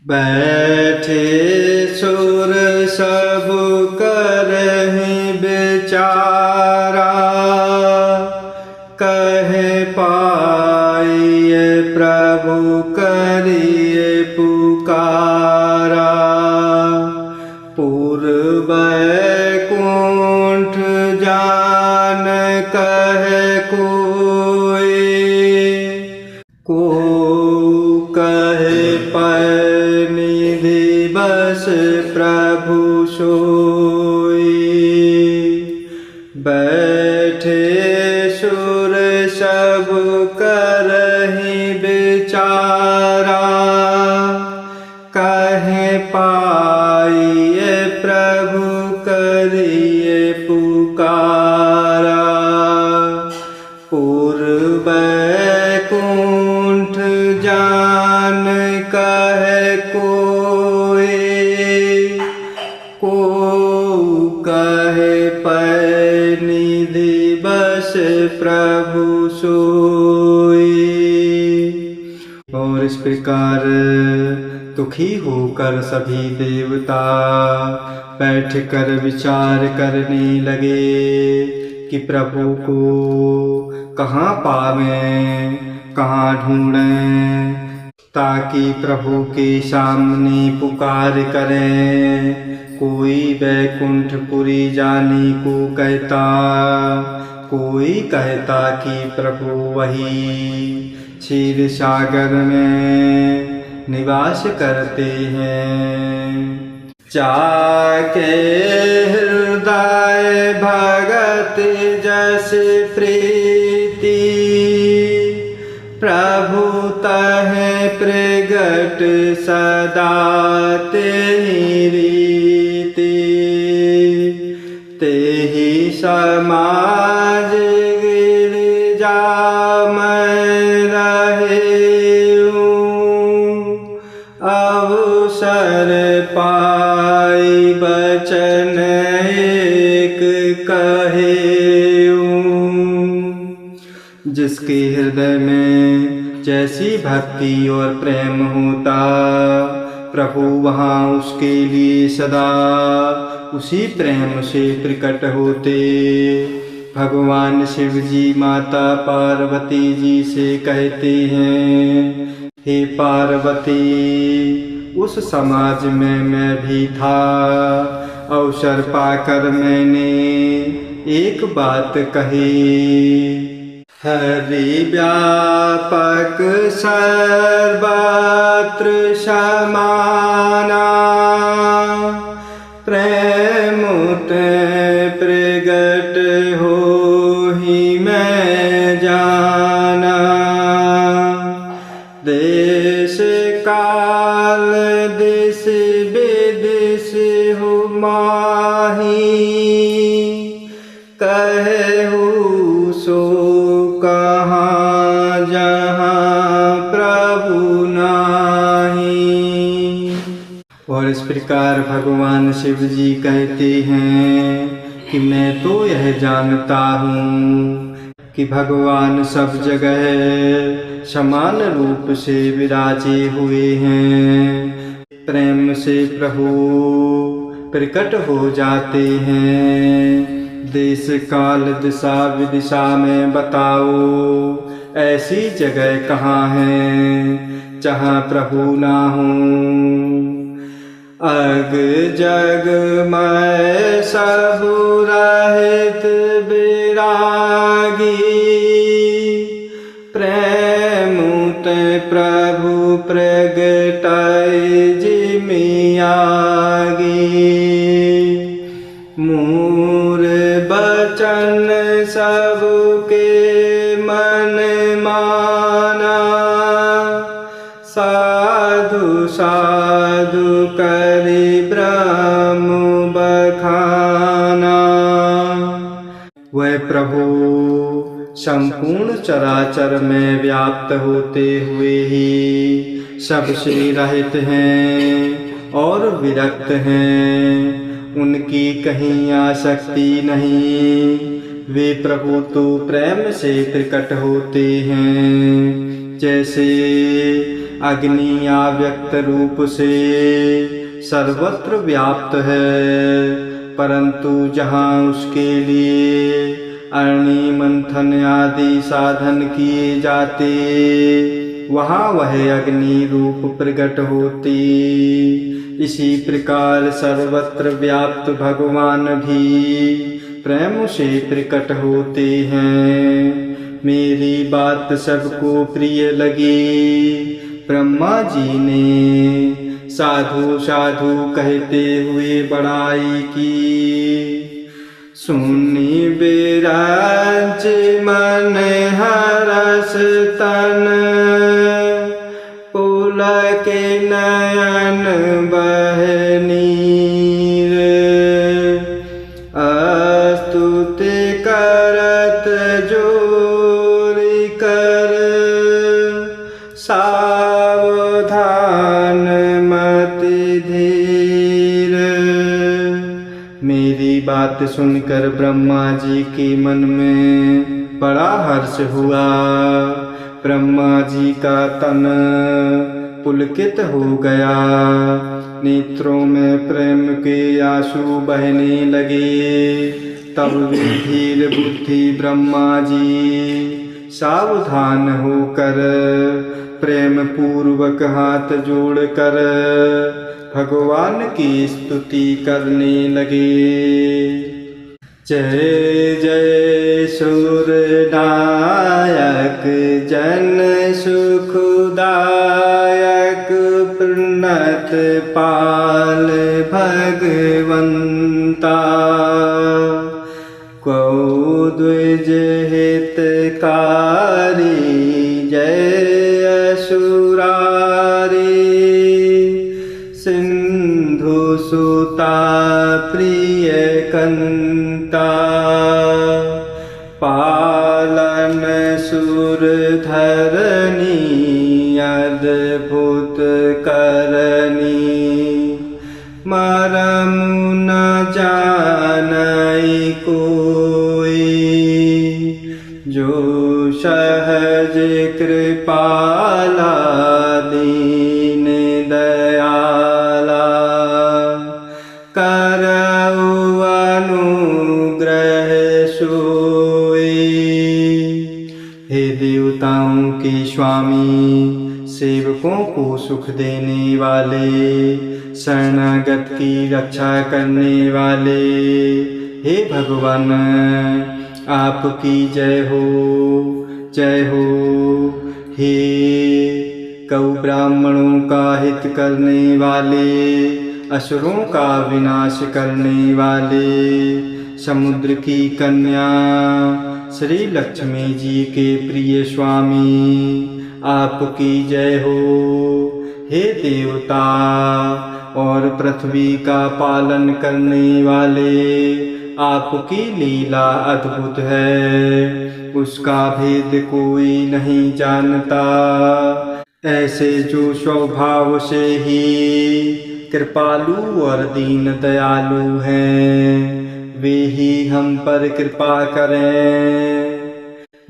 बैठे सुर सब करहि विचारा, कहे पाइए प्रभु करिए पुकारा। पूर्व बैकुंठ जान कहे कोई, को कहे निधि बस प्रभु सोई। बैठे सुर सब करहि विचारा, कहे पाइए प्रभु करिए पुकारा। पूर्व बैकुंठ जान कहे कोई, को कहे निधि बस प्रभु सोई। और इस प्रकार दुखी होकर सभी देवता बैठ कर विचार करने लगे कि प्रभु को कहाँ पावें, कहाँ ढूंढें, ताकि प्रभु के सामने पुकार करें। कोई बैकुंठपुरी जाने को कहता, कोई कहता कि प्रभु वही क्षीर सागर में निवास करते हैं। जाके हृदय भगत जस प्रीति, प्रभु तहे प्रगट सदा तेहि रीति। तेहि समाज गिरिजा में रहेऊं, अवसर पाई बचन एक कहेऊं। जिसके हृदय में जैसी भक्ति और प्रेम होता, प्रभु वहाँ उसके लिए सदा उसी प्रेम से प्रकट होते। भगवान शिव जी माता पार्वती जी से कहते हैं, हे पार्वती, उस समाज में मैं भी था। अवसर पाकर मैंने एक बात कही, हरि व्यापक सर्वत्र समाना, प्रेम प्रगट होहि मैं जाना। देश काल दिस विदिश हो माही, कहु सो कहाँ जहाँ प्रभु नाही। और इस प्रकार भगवान शिव जी कहते हैं कि मैं तो यह जानता हूँ कि भगवान सब जगह समान रूप से विराजे हुए हैं। प्रेम से प्रभु प्रकट हो जाते हैं। देश काल दिशा विदिशा में बताओ, ऐसी जगह कहाँ है जहाँ प्रभु ना हो। अग जग में सब रहित विरागी, प्रेम ते प्रभु प्रगटाए जिमियागी। मूर बचन सबके मन माना, साधु साधु करि ब्रह्म बखाना। वह प्रभु संपूर्ण चराचर में व्याप्त होते हुए ही सबसे रहित हैं और विरक्त हैं। उनकी कहीं आसक्ति नहीं, वे प्रभु तो प्रेम से प्रकट होते हैं। जैसे अग्नि अव्यक्त रूप से सर्वत्र व्याप्त है, परंतु जहाँ उसके लिए अग्नि मंथन आदि साधन किए जाते, वहाँ वह अग्नि रूप प्रकट होती। इसी प्रकार सर्वत्र व्याप्त भगवान भी प्रेम से प्रकट होते हैं। मेरी बात सबको प्रिय लगी। ब्रह्मा जी ने साधु साधु कहते हुए बड़ाई की। सुनी विराज मन हरस तन, पुलके नयन बह नीर। स्तुति करत जोरि कर, सावधान मति धीर। मेरी बात सुनकर ब्रह्मा जी के मन में बड़ा हर्ष हुआ। ब्रह्मा जी का तन पुलकित हो गया, नेत्रों में प्रेम के आंसू बहने लगे। तब वे धीर बुद्धि ब्रह्मा जी सावधान होकर प्रेम पूर्वक हाथ जोड़कर भगवान की स्तुति करने लगे। जय जय सुरनायक जन सुखदायक, प्रणत पाल भगवंता। को द्विज हितकारी, जय असुरारी। सिंधु सुता प्रिय कंता, पालन सुर धरनी अद्भुत करनी। मरम न जानई कोई, जो सहज कृपाला दीन दयाला। करऊ अनुग्रह सोई। हे देवताओं के स्वामी, सेवकों को सुख देने वाले, शरणागत की रक्षा करने वाले, हे भगवान आपकी जय हो, जय हो। हे गौ ब्राह्मणों का हित करने वाले, असुरों का विनाश करने वाले, समुद्र की कन्या श्री लक्ष्मी जी के प्रिय स्वामी आपकी जय हो। हे देवता और पृथ्वी का पालन करने वाले, आपकी लीला अद्भुत है, उसका भेद कोई नहीं जानता। ऐसे जो स्वभाव से ही कृपालु और दीन दयालु हैं, वे ही हम पर कृपा करें।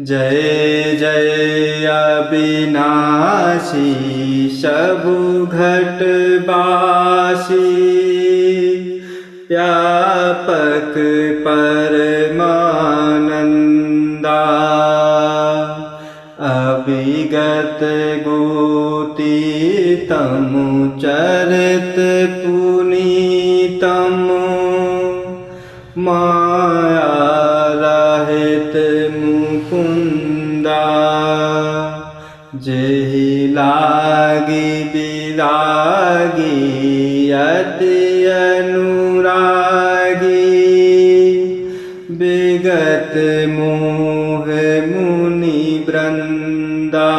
जय जय अविनाशी सबु घट बासी, व्यापक परमानंदा। अभिगत गोती तमु चरित पुनीतमु, माया रहित मुकुंदा। जेहि लागी विरागी अति अनुरागी, विगत मोह मुनि वृंदा।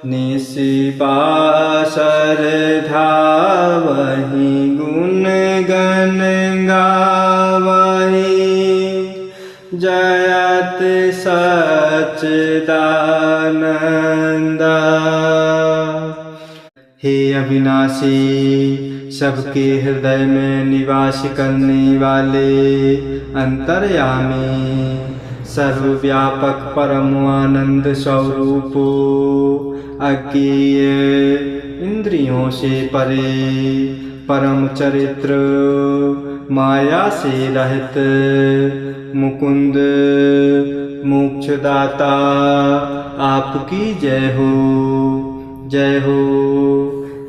निशिबासर धावहि गुण गण गावहि, जयत सच्चिदानंदा। हे अविनाशी, सबके हृदय में निवास करने वाले अंतर्यामी, सर्वव्यापक परम आनंद स्वरूप, अज्ञेय इंद्रियों से परे, परम चरित्र, माया से रहित, मुकुंद मोक्षदाता, आपकी जय हो, जय हो।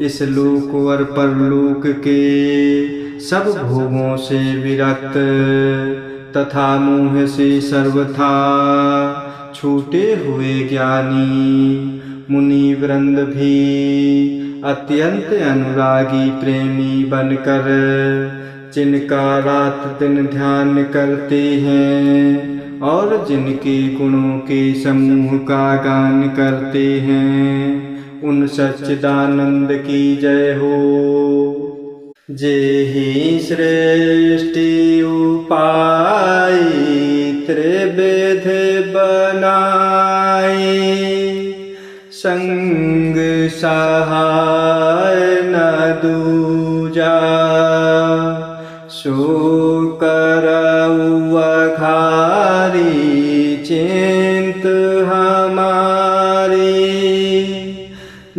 इस लोक और परलोक के सब भोगों से विरक्त तथा मोह से सर्वथा छूटे हुए ज्ञानी मुनि वृंद भी अत्यंत अनुरागी प्रेमी बनकर जिनका रात दिन ध्यान करते हैं और जिनके गुणों के समूह का गान करते हैं, उन सच्चिदानंद की जय हो। जेहि सृष्टि उपाय त्रिविध बनाए, संग सहाय न दूजा, सो करऊ अघारी चिंत हमारी,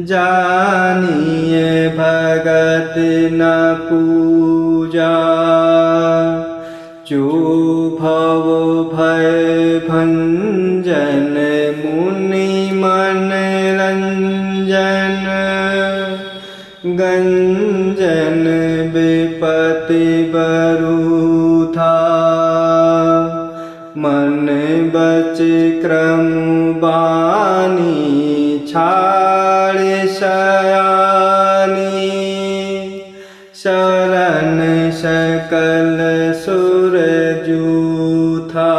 जानिए भगत न पूजा, जो भव भय भंजन मुनि मन रंजन, गंजन विपति बरूथा, मन बच क्रम बानी छाड़ शयानी, शरण सकल सुर जूथा।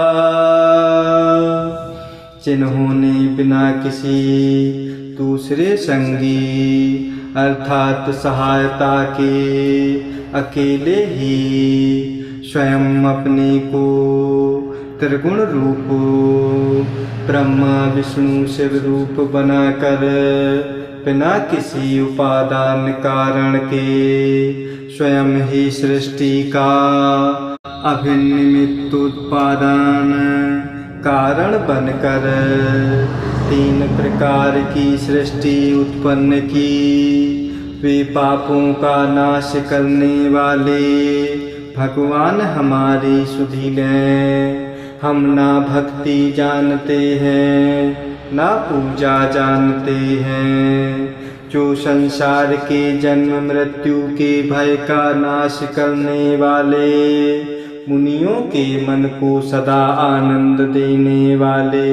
जिन्होंने बिना किसी दूसरे संगी अर्थात सहायता के अकेले ही स्वयं अपने को त्रिगुण रूप ब्रह्मा विष्णु शिव रूप बनाकर बिना किसी उपादान कारण के स्वयं ही सृष्टि का अभिनिमित्त उत्पादन कारण बनकर तीन प्रकार की सृष्टि उत्पन्न की, वे पापों का नाश करने वाले भगवान हमारी सुधीलें। हम ना भक्ति जानते हैं ना पूजा जानते हैं, जो संसार के जन्म मृत्यु के भय का नाश करने वाले, मुनियों के मन को सदा आनंद देने वाले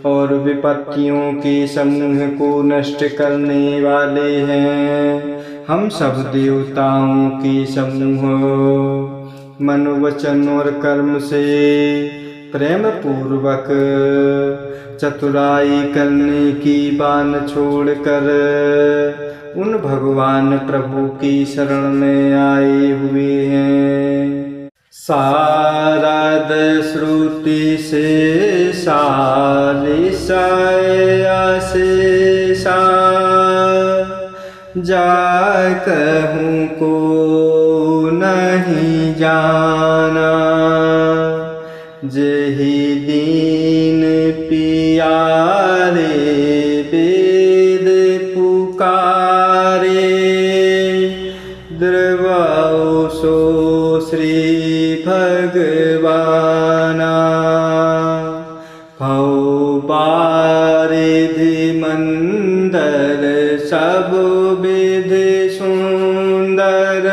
और विपत्तियों के समूह को नष्ट करने वाले हैं। हम सब देवताओं के समूह मन वचन और कर्म से प्रेम पूर्वक चतुराई करने की बान छोड़कर उन भगवान प्रभु की शरण में आए हुए हैं। शारद श्रुति से सालिसा जा कहूँ को नहीं जाना, जेहि दीन पियारे वेद पुकारे, द्रवाओ सो श्री भगवाना। भव बारिधि मंदर सब विधि सुंदर,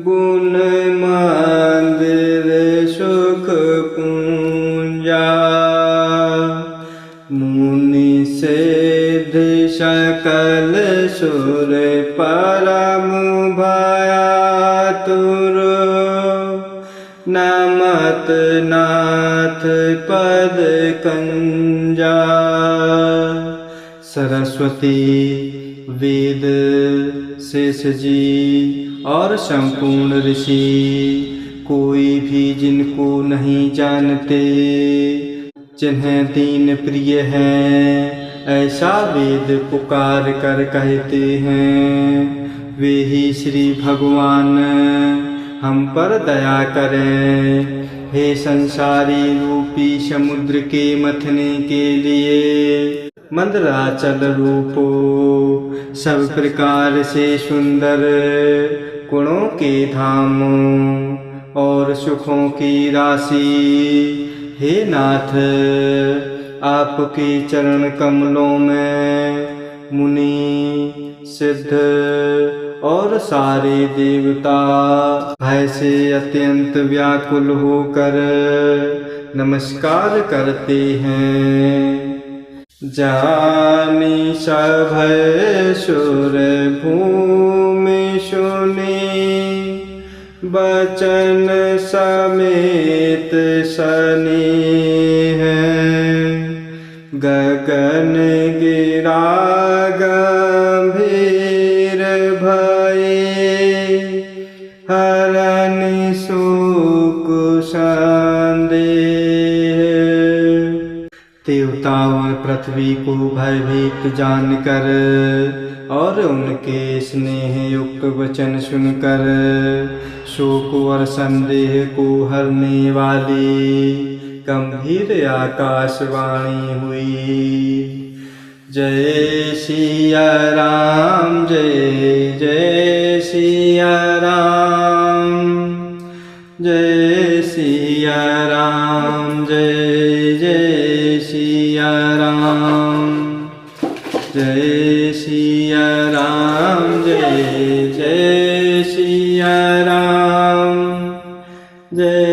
गुण मंदिर सुख पूंजा, मुनि सिद्धि सकल सुर परम भयातुर, नमत नाथ पद कंजा। सरस्वती, वेद, शेष जी और संपूर्ण ऋषि कोई भी जिनको नहीं जानते, जिन्हें दीन प्रिय हैं ऐसा वेद पुकार कर कहते हैं, वे ही श्री भगवान हम पर दया करें। हे संसारी रूपी समुद्र के मथने के लिए मंदराचल रूपो सब प्रकार से सुंदर गुणों के धाम और सुखों की राशि, हे नाथ आपके चरण कमलों में मुनि सिद्ध और सारे देवता भय से अत्यंत व्याकुल होकर नमस्कार करते हैं। जानी सभय सुर भूमि सुनी बचन समेत सनेह गगन गिरा गंभीर भये हरन शोक संदेह। देवताओं और पृथ्वी को भयभीत जानकर और उनके स्नेह युक्त वचन सुनकर शोक और संदेह को हरने वाली गंभीर आकाशवाणी हुई। जय सिया राम, जय जय सिया राम, जय सिया राम, जय जय सिया राम, जय सिया राम, जय जय सिया राम, जय